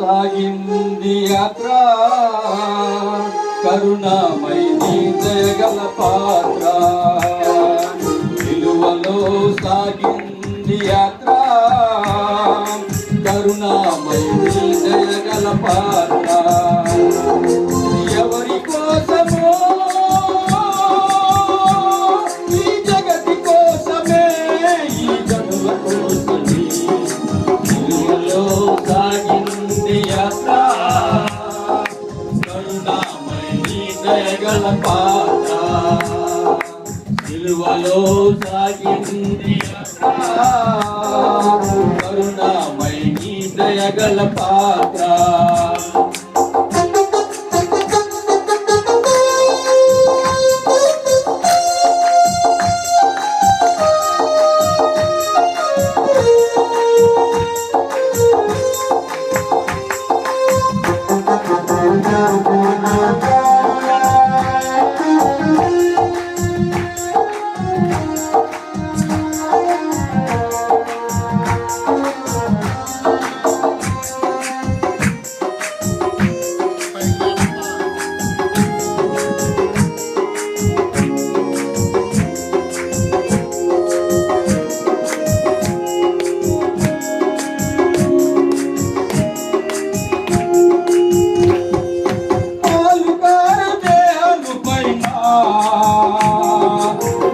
సాగింది యాత్ర కరుణామయ నీ దయగల పాత్ర విలువలో సాగింది యాత్ర కరుణామయ నీ దయగల పాత్ర ఎవరి కోసమో ఈ జగతి కోసమే ఈ జనుల కోసమే విలువలో సాగింది యాత్ర కరుణామయ నీ దయగల పాత్ర విలువలో సాగింది యాత్ర కరుణామయ నీ దయగల పాత్ర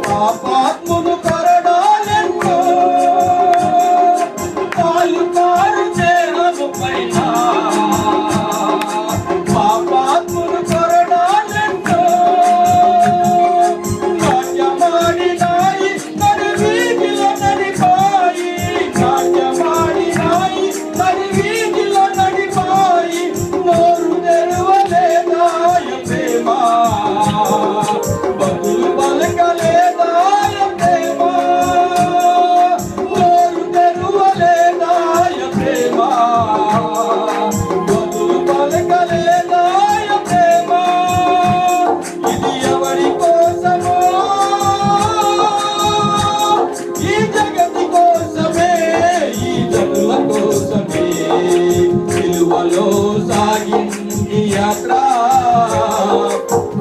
పాపాత్మును కొరడాలెన్నో పాలు కారు చేరము పైన పాపాత్మును కొరడాలెన్నో నాట్యమాడినాయి నడి వీధిలో నడిపాయి నాట్యమాడినాయి నడి వీధిలో నడిపాయి నోరు తెరవలేదాయ ప్రేమ బదులు పలకలేదాయ ప్రేమ నోరు తెరువలేదాయ ప్రేమ బదులు పలకలేదాయ ప్రేమ ఇది ఎవరి కోసమో ఈ జగతి కోసమే ఈ జనుల కోసమే విలువలో సాగింది యాత్ర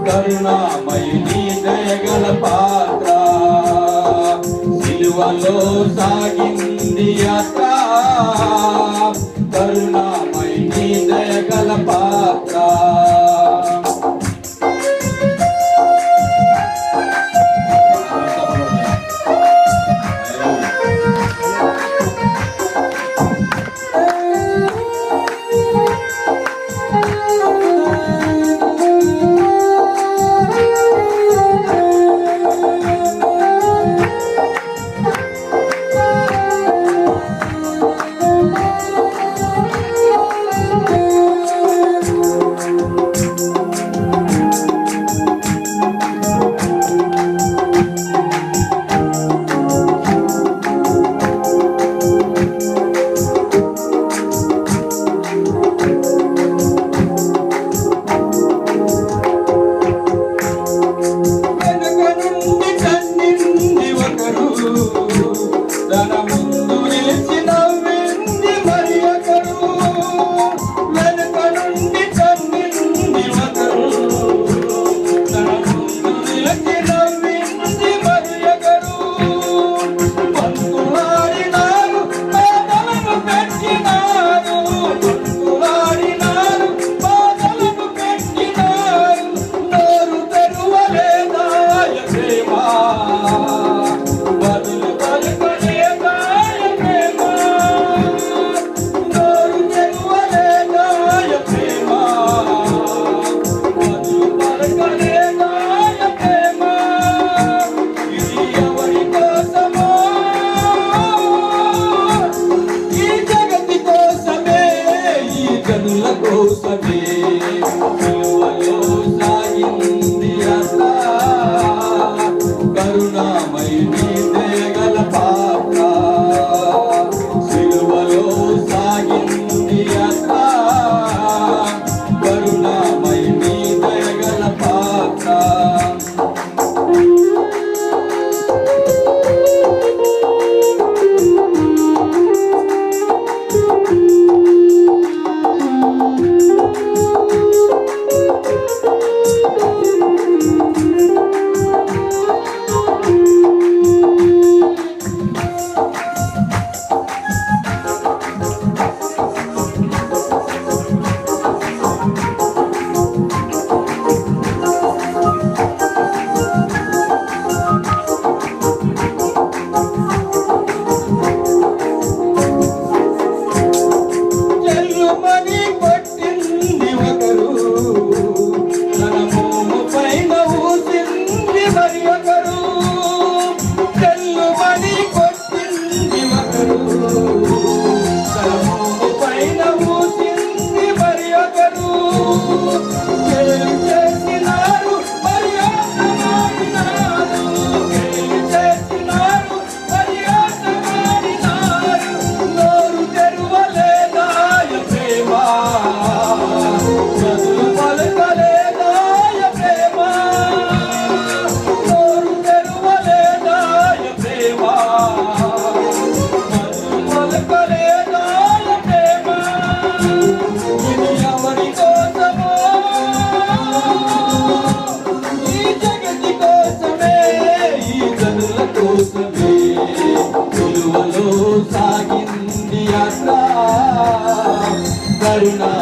కరుణామయ నీ దయగల పాత్ర సిలువలో సాగింది యాత్ర కరుణామయ నీ దయగల పాత్ర కోసమే విలువలో సాగింది యాత్ర కరుణామయ నీ దయగల పాత్ర సిలువలో సాగింది యాత్ర కరుణామయ నీ దయగల పాత్ర లెక్కలేదాల ప్రేమ ఇది ఎవరి కోసమో ఈ జగతి కోసమే ఈ జనుల కోసమే విలువలో సాగింది యాత్ర కరుణా